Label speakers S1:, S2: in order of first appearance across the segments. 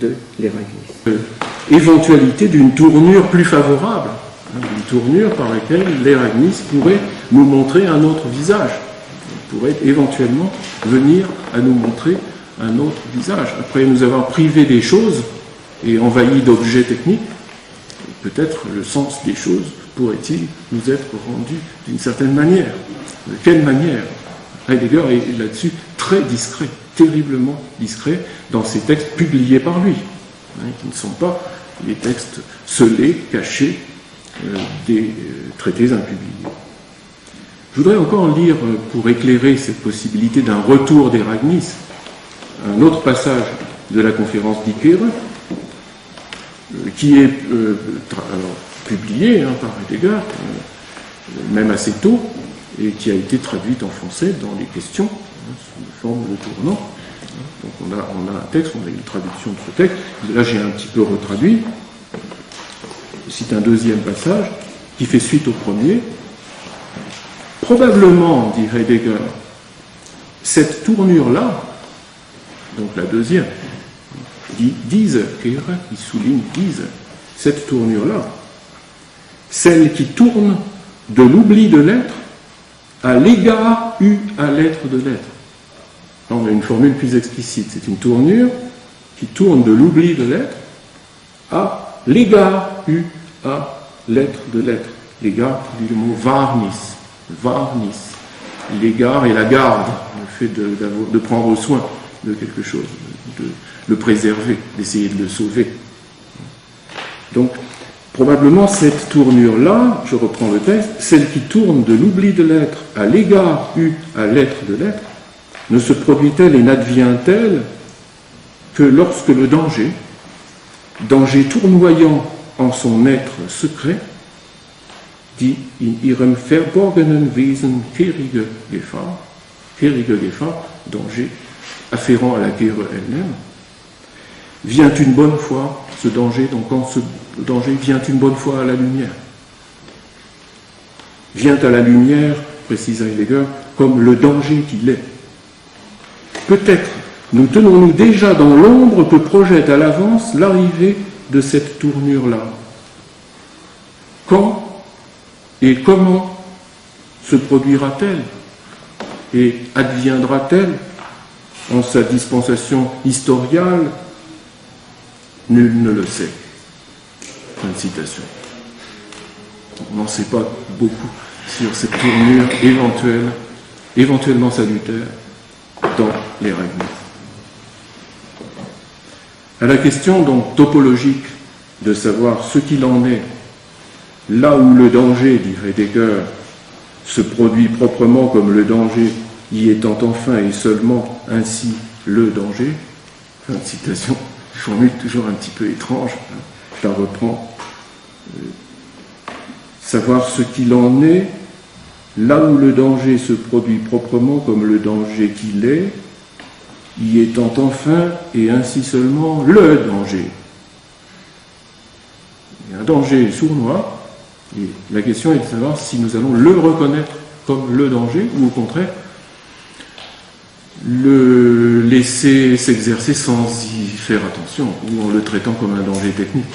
S1: de l'Erasmus. Éventualité d'une tournure plus favorable, une tournure par laquelle l'Erasmus pourrait nous montrer un autre visage, pourrait éventuellement venir à nous montrer un autre visage. Après nous avoir privé des choses et envahi d'objets techniques, peut-être le sens des choses pourrait-il nous être rendu d'une certaine manière. De quelle manière? Heidegger est là-dessus très discret, terriblement discret, dans ses textes publiés par lui, qui ne sont pas les textes scellés, cachés, des traités impubliés. Je voudrais encore lire, pour éclairer cette possibilité d'un retour d'Erasmus, un autre passage de la conférence d'Ikere, qui est publié par Heidegger, même assez tôt, et qui a été traduite en français dans les questions, sous forme de tournant. Donc on a un texte, on a une traduction de ce texte. Là j'ai un petit peu retraduit. Je cite un deuxième passage qui fait suite au premier. Probablement, dit Heidegger, cette tournure-là, donc la deuxième, dit diese Kehre, il souligne diese, cette tournure-là, celle qui tourne de l'oubli de l'être à l'égard eu à l'être de l'être. Là, on a une formule plus explicite. C'est une tournure qui tourne de l'oubli de l'être à l'égard eu à l'être de l'être. L'égard, dit le mot varnis. Varnis. L'égard et la garde, le fait de prendre soin de quelque chose, de le préserver, d'essayer de le sauver. Donc, probablement cette tournure-là, je reprends le texte, celle qui tourne de l'oubli de l'être à l'égard eu à l'être de l'être, ne se produit-elle et n'advient-elle que lorsque le danger tournoyant en son être secret, dit in ihrem verborgenen Wesen kehrige Gefahr, danger afférent à la guerre elle-même, vient une bonne fois, ce danger, donc quand ce danger vient une bonne fois à la lumière. Vient à la lumière, précise Heidegger, comme le danger qu'il est. Peut-être nous tenons-nous déjà dans l'ombre que projette à l'avance l'arrivée de cette tournure-là. Quand et comment se produira-t-elle et adviendra-t-elle en sa dispensation historiale? Nul ne le sait. Fin de citation. On n'en sait pas beaucoup sur cette tournure éventuellement salutaire dans l'Erasmus. À la question donc topologique de savoir ce qu'il en est, là où le danger, dit Heidegger, se produit proprement comme le danger y étant enfin et seulement ainsi le danger, fin de citation, formule toujours un petit peu étrange, je la reprends. Savoir ce qu'il en est, là où le danger se produit proprement comme le danger qu'il est, y étant enfin et ainsi seulement le danger. Il y a un danger sournois, et la question est de savoir si nous allons le reconnaître comme le danger, ou au contraire, le laisser s'exercer sans y faire attention, ou en le traitant comme un danger technique.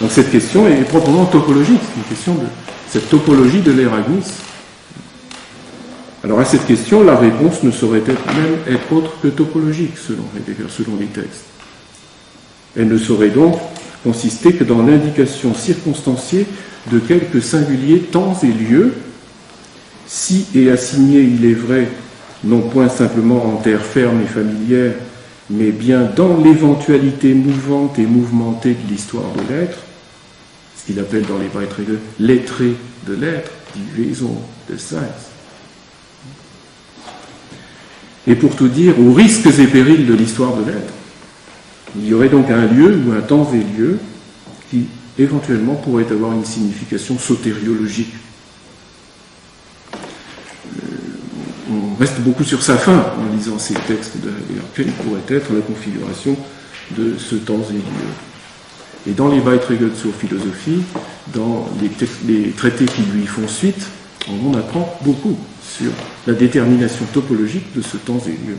S1: Donc cette question est proprement topologique, c'est une question de cette topologie de l'Erasmus. Alors à cette question, la réponse ne saurait même être autre que topologique, selon Heidegger, selon les textes. Elle ne saurait donc consister que dans l'indication circonstanciée de quelques singuliers temps et lieux, si et assigné, il est vrai, non point simplement en terre ferme et familière, mais bien dans l'éventualité mouvante et mouvementée de l'histoire de l'être, ce qu'il appelle dans les Beiträge l'être de l'être, die Wesen des Seins. Et pour tout dire, aux risques et périls de l'histoire de l'être, il y aurait donc un lieu ou un temps et lieu qui éventuellement pourrait avoir une signification sotériologique. On reste beaucoup sur sa fin en lisant ces textes de Heidegger. Quelle pourrait être la configuration de ce temps et lieu? Et dans les Beiträge zur Philosophie, dans les traités qui lui font suite, on en apprend beaucoup sur la détermination topologique de ce temps et lieu.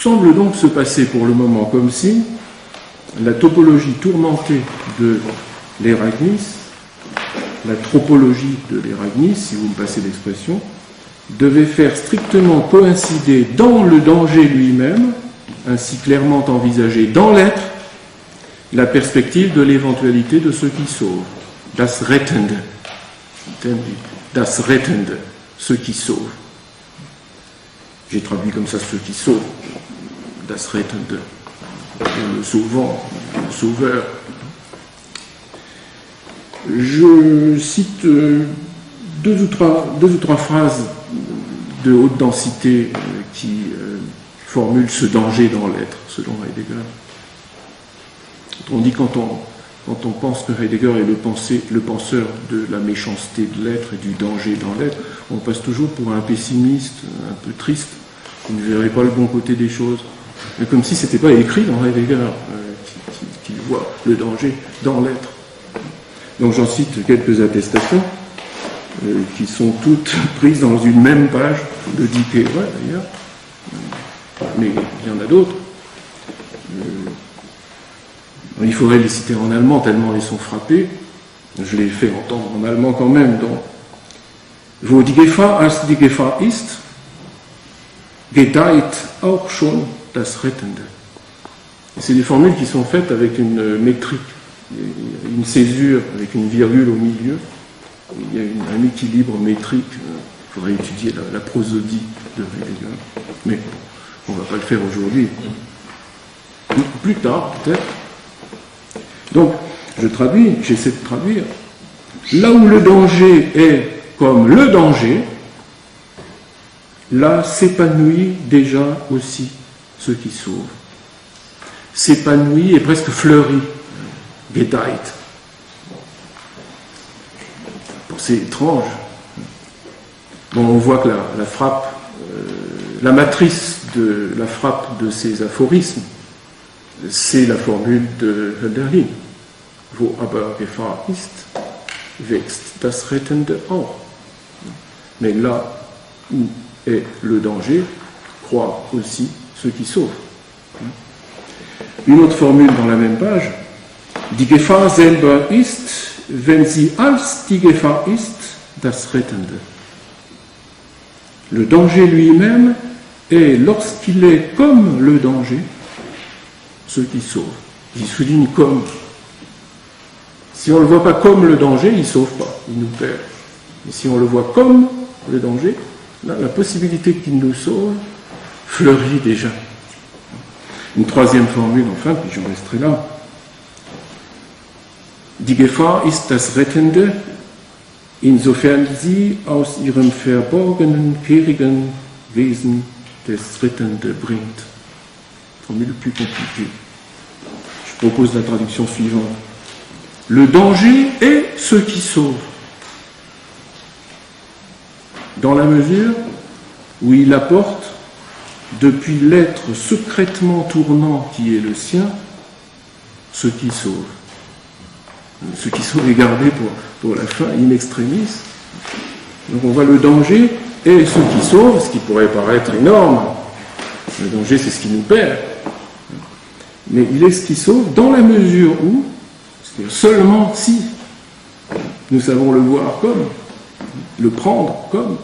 S1: semble donc se passer pour le moment comme si la topologie tourmentée de l'Eragnis, la tropologie de l'Eragnis, si vous me passez l'expression, devait faire strictement coïncider dans le danger lui-même, ainsi clairement envisagé dans l'être, la perspective de l'éventualité de ceux qui sauvent. Das Rettende. Das Rettende. Ceux qui sauvent. J'ai traduit comme ça ceux qui sauvent. Das Rettende. Le sauvant, le sauveur. Je cite deux ou trois phrases de haute densité qui formulent ce danger dans l'être, selon Heidegger. On dit quand on pense que Heidegger est le penseur de la méchanceté de l'être et du danger dans l'être, on passe toujours pour un pessimiste, un peu triste, qui ne verrait pas le bon côté des choses. Mais comme si ce n'était pas écrit dans Heidegger, qu'il voit le danger dans l'être. Donc j'en cite quelques attestations, qui sont toutes prises dans une même page de Dike, d'ailleurs, mais il y en a d'autres. Il faudrait les citer en allemand tellement ils sont frappés. Je les fais entendre en allemand quand même. Donc, wo die Gefahr als die Gefahr ist, gedeiht auch schon das Rettende. C'est des formules qui sont faites avec une métrique, une césure, avec une virgule au milieu. Il y a un équilibre métrique. Il faudrait étudier la prosodie de Heidegger. Mais on ne va pas le faire aujourd'hui. Plus tard, peut-être. Donc, j'essaie de traduire. Là où le danger est comme le danger, là s'épanouit déjà aussi ce qui sauve. S'épanouit et presque fleurit. Gedeiht. Bon, c'est étrange. Bon, on voit que la frappe, la matrice de la frappe de ces aphorismes, c'est la formule de Hölderlin. Wo aber Gefahr ist, wächst das Rettende auch. Mais là où est le danger, croient aussi ceux qui sauvent. Une autre formule dans la même page. Die Gefahr selber ist, wenn sie als die Gefahr ist, das Rettende. Le danger lui-même est, lorsqu'il est comme le danger, ce qui sauve. Il souligne comme. Si on ne le voit pas comme le danger, il ne sauve pas, il nous perd. Et si on le voit comme le danger, là, la possibilité qu'il nous sauve fleurit déjà. Une troisième formule, enfin, puis je resterai là. Die Gefahr ist das Rettende, insofern sie aus ihrem verborgenen, kehrigen Wesen des Rettende bringt. Formule plus compliquée. Je propose la traduction suivante. Le danger est ce qui sauve, dans la mesure où il apporte, depuis l'être secrètement tournant qui est le sien, ce qui sauve. Ce qui sauve est gardé pour la fin, in extremis. Donc on voit le danger et ce qui sauve, ce qui pourrait paraître énorme. Le danger, c'est ce qui nous perd. Mais il est ce qui sauve dans la mesure où, c'est-à-dire seulement si nous savons le voir comme, le prendre comme,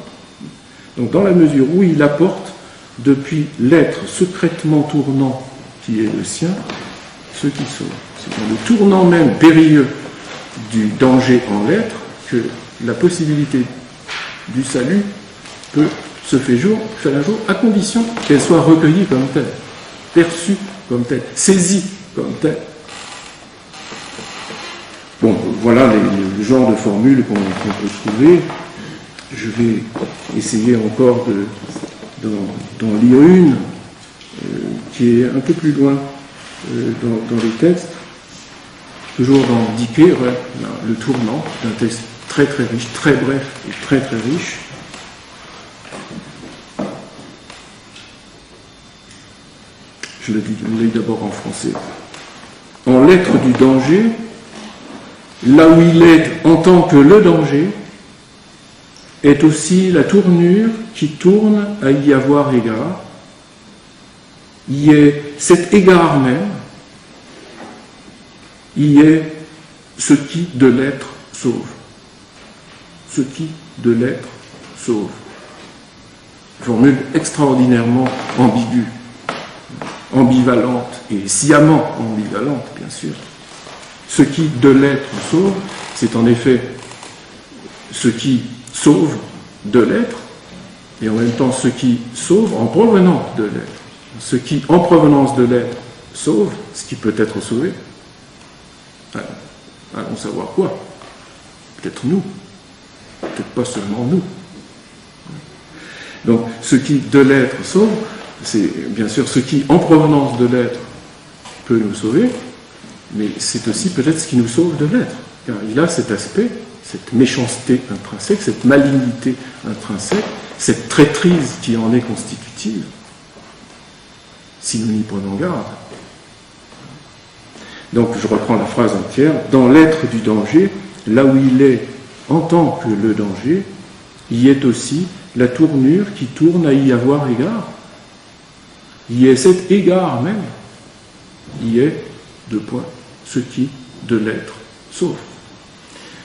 S1: donc dans la mesure où il apporte, depuis l'être secrètement tournant qui est le sien, ce qui sauve. C'est dans le tournant même périlleux du danger en l'être que la possibilité du salut peut se faire jour, à condition qu'elle soit recueillie comme telle, perçue comme telle, saisie comme telle. Bon, voilà le genre de formules qu'on peut trouver. Je vais essayer encore d'en lire une qui est un peu plus loin dans les textes, toujours dans Dike, le tournant, d'un texte très très riche, très bref et très très riche. Je le lis d'abord en français. En l'être du danger, là où il est en tant que le danger, est aussi la tournure qui tourne à y avoir égard, y est cet égard même, y est ce qui de l'être sauve. Ce qui de l'être sauve. Formule extraordinairement ambiguë, ambivalente et sciemment ambivalente, bien sûr. Ce qui de l'être sauve, c'est en effet ce qui sauve de l'être, et en même temps ce qui sauve en provenance de l'être. Ce qui, en provenance de l'être, sauve ce qui peut être sauvé. Allons savoir quoi. Peut-être nous. Peut-être pas seulement nous. Donc, ce qui de l'être sauve, c'est bien sûr ce qui, en provenance de l'être, peut nous sauver, mais c'est aussi peut-être ce qui nous sauve de l'être. Car il a cet aspect, cette méchanceté intrinsèque, cette malignité intrinsèque, cette traîtrise qui en est constitutive, si nous n'y prenons garde. Donc, je reprends la phrase entière. Dans l'être du danger, là où il est en tant que le danger, y est aussi la tournure qui tourne à y avoir égard. Y est cet égard même. Y est, deux points, ce qui de l'être sauve.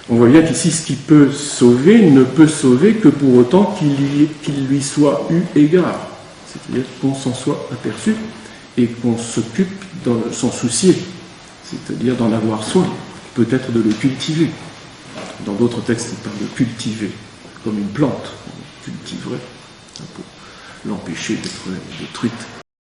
S1: On voit bien qu'ici, ce qui peut sauver ne peut sauver que pour autant qu'il lui soit eu égard. C'est-à-dire qu'on s'en soit aperçu et qu'on s'occupe de s'en soucier, c'est-à-dire d'en avoir soin, peut-être de le cultiver. Dans d'autres textes, il parle de cultiver, comme une plante, on cultiverait, pour l'empêcher d'être détruite